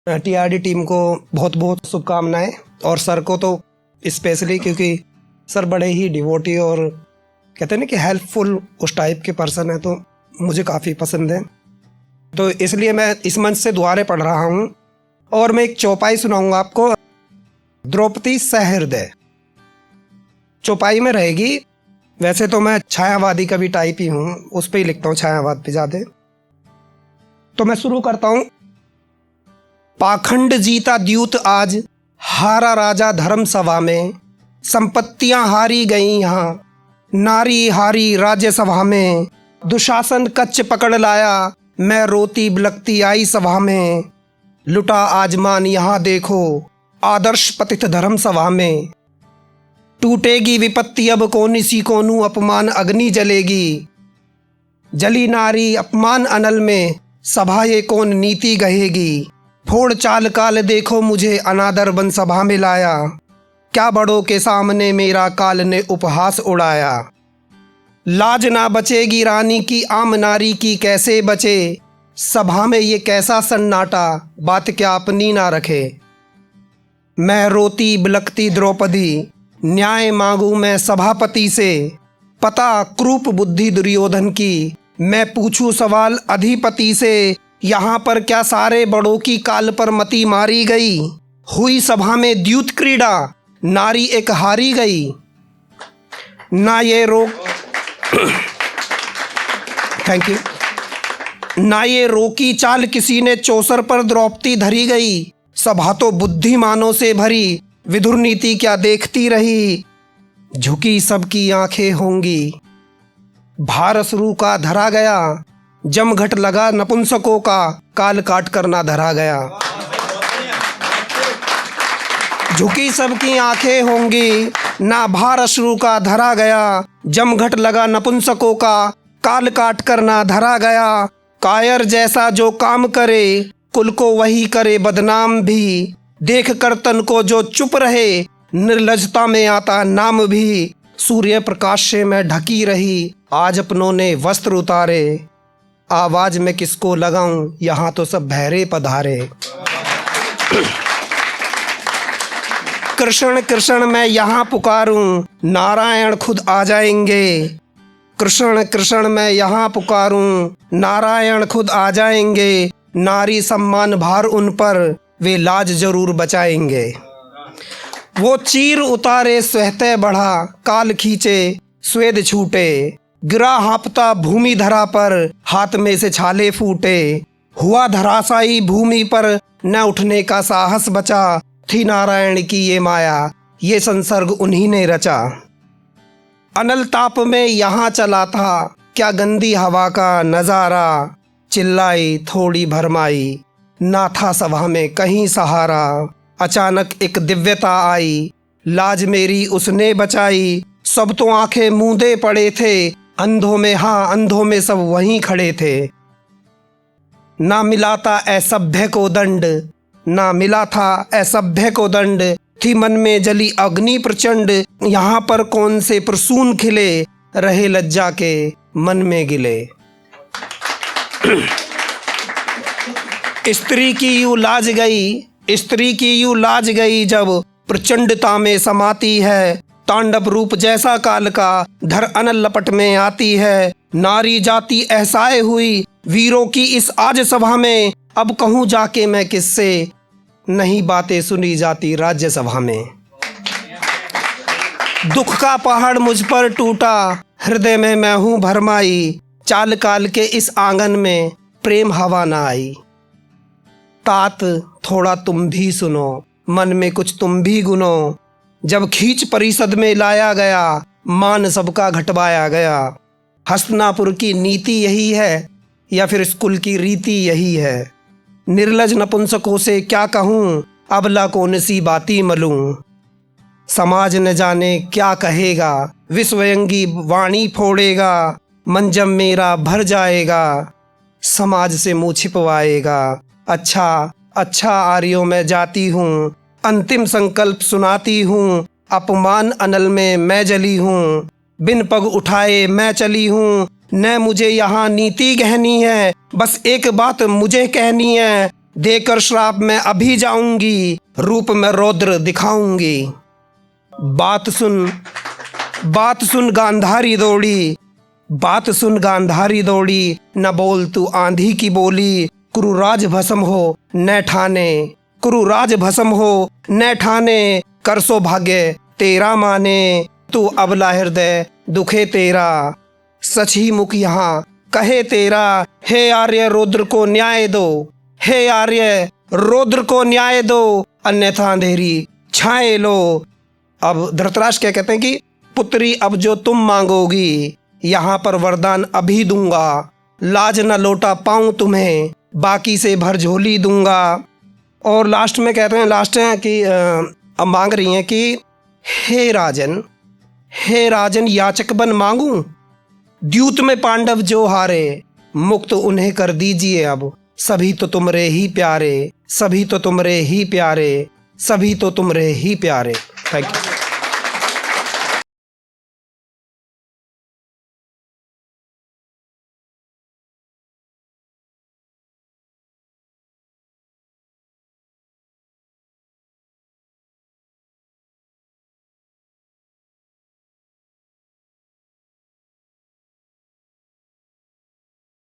TRD team को बहुत बहुत शुभकामनाएं, और सर को तो स्पेशली, क्योंकि सर बड़े ही डिवोटी और कहते हैं ना कि हेल्पफुल उस टाइप के पर्सन है, तो मुझे काफ़ी पसंद है। तो इसलिए मैं इस मंच से दुआरें पढ़ रहा हूँ और मैं एक चौपाई सुनाऊंगा आपको। द्रौपदी सहृदय चौपाई में रहेगी। वैसे तो मैं छायावादी का भी टाइप ही हूँ, उस पर ही लिखता हूँ, छायावाद पे ज़्यादा। तो मैं शुरू करता हूँ। पाखंड जीता द्यूत आज, हारा राजा धर्म सभा में। संपत्तियां हारी गई यहाँ, नारी हारी राज्य सभा में। दुशासन कच्च पकड़ लाया, मैं रोती बिलखती आई सभा में। लुटा आजमान यहाँ देखो, आदर्श पतित धर्म सभा में। टूटेगी विपत्ति अब कोनी सी कोनू, अपमान अग्नि जलेगी। जली नारी अपमान अनल में, सभा ये कौन नीति गहेगी। फोड़ चाल काल देखो मुझे, अनादर बन सभा में लाया। क्या बड़ों के सामने मेरा काल ने उपहास उड़ाया। लाज ना बचेगी रानी की, आम नारी की कैसे बचे। सभा में ये कैसा सन्नाटा, बात क्या अपनी ना रखे। मैं रोती बिलखती द्रौपदी, न्याय मांगू मैं सभापति से। पता क्रूप बुद्धि दुर्योधन की, मैं पूछूं सवाल अधिपति से। यहाँ पर क्या सारे बड़ों की काल पर मति मारी गई। हुई सभा में द्यूत क्रीड़ा, नारी एक हारी गई। ना ये रोक थैंक यू। ना ये रोकी चाल किसी ने, चौसर पर द्रौपदी धरी गई। सभा तो बुद्धिमानों से भरी, विदुर नीति क्या देखती रही। झुकी सबकी आंखें होंगी, भार शुरू का धरा गया। जमघट लगा नपुंसकों का, काल काट कर ना धरा गया। झुकी सबकी आंखें होंगी, ना भार अश्रु का धरा गया। जमघट लगा नपुंसकों का, काल काट कर ना धरा गया। कायर जैसा जो काम करे, कुल को वही करे बदनाम भी। देख कर तन को जो चुप रहे, निर्लजता में आता नाम भी। सूर्य प्रकाश से मैं ढकी रही, आज अपनों ने वस्त्र उतारे। आवाज में किसको लगाऊं, यहाँ तो सब बहरे पधारे। कृष्ण कृष्ण मैं यहाँ पुकारूं, नारायण खुद आ जाएंगे। कृष्ण कृष्ण मैं यहाँ पुकारूं, नारायण खुद आ जाएंगे। नारी सम्मान भार उन पर, वे लाज जरूर बचाएंगे। वो चीर उतारे स्वहते बढ़ा, काल खींचे स्वेद छूटे। गिरा हाँपता भूमि धरा पर, हाथ में से छाले फूटे। हुआ धराशायी भूमि पर, न उठने का साहस बचा। थी नारायण की ये माया, ये संसर्ग उन्हीं ने रचा। अनल ताप में यहाँ चला था, क्या गंदी हवा का नजारा। चिल्लाई थोड़ी भरमाई, ना था सभा में कहीं सहारा। अचानक एक दिव्यता आई, लाज मेरी उसने बचाई। सब तो आंखें मूंदे पड़े थे, अंधों में हाँ अंधों में सब वहीं खड़े थे। ना मिला था असभ्य को दंड, ना मिला था असभ्य को दंड। थी मन में जली अग्नि प्रचंड, यहाँ पर कौन से प्रसून खिले। रहे लज्जा के मन में गिले। स्त्री की यूं लाज गई, स्त्री की यूं लाज गई, जब प्रचंडता में समाती है। तांडव रूप जैसा काल का, धर अनल लपट में आती है। नारी जाति ऐसाए हुई, वीरों की इस आज सभा में। अब कहूँ जाके मैं किससे, नहीं बातें सुनी जाती राज्य सभा में। दुख का पहाड़ मुझ पर टूटा, हृदय में मैं हूँ भरमाई। चाल काल के इस आंगन में, प्रेम हवा न आई। तात थोड़ा तुम भी सुनो, मन में कुछ तुम भी गुनो। जब खींच परिषद में लाया गया, मान सबका घटवाया गया। हस्तिनापुर की नीति यही है, या फिर स्कूल की रीति यही है। निर्लज नपुंसकों से क्या कहूँ, अबला कौन सी बाती मलूं। समाज न जाने क्या कहेगा, विश्वयंगी वाणी फोड़ेगा। मंजम मेरा भर जाएगा, समाज से मुँह छिपवाएगा। अच्छा अच्छा आर्यों में जाती हूँ, अंतिम संकल्प सुनाती हूँ। अपमान अनल में मैं जली हूँ, बिन पग उठाए मैं चली हूँ। न मुझे यहाँ नीति कहनी है, बस एक बात मुझे कहनी है। देकर श्राप मैं अभी जाऊंगी, रूप में रौद्र दिखाऊंगी। बात सुन गांधारी दौड़ी, बात सुन गांधारी दौड़ी, न बोल तू आंधी की बोली। कुरुराज भस्म हो न ठाने, कुरुराज भस्म हो न ठाने, कर सौभाग्य तेरा माने। तू अबला हृदय दुखे तेरा, सच ही मुख यहाँ कहे तेरा। हे आर्य रुद्र को न्याय दो, हे आर्य रुद्र को न्याय दो, अन्यथा अंधेरी छाए लो। अब धृतराष्ट्र क्या कहते हैं कि पुत्री अब जो तुम मांगोगी, यहाँ पर वरदान अभी दूंगा। लाज न लौटा पाऊं तुम्हें, बाकी से भर झोली दूंगा। और लास्ट में कहते हैं, लास्ट है कि अब मांग रही हैं कि हे राजन याचक बन मांगूं। द्यूत में पांडव जो हारे, मुक्त उन्हें कर दीजिए अब। सभी तो तुमरे ही प्यारे, सभी तो तुमरे ही प्यारे, सभी तो तुमरे ही प्यारे। Thank you.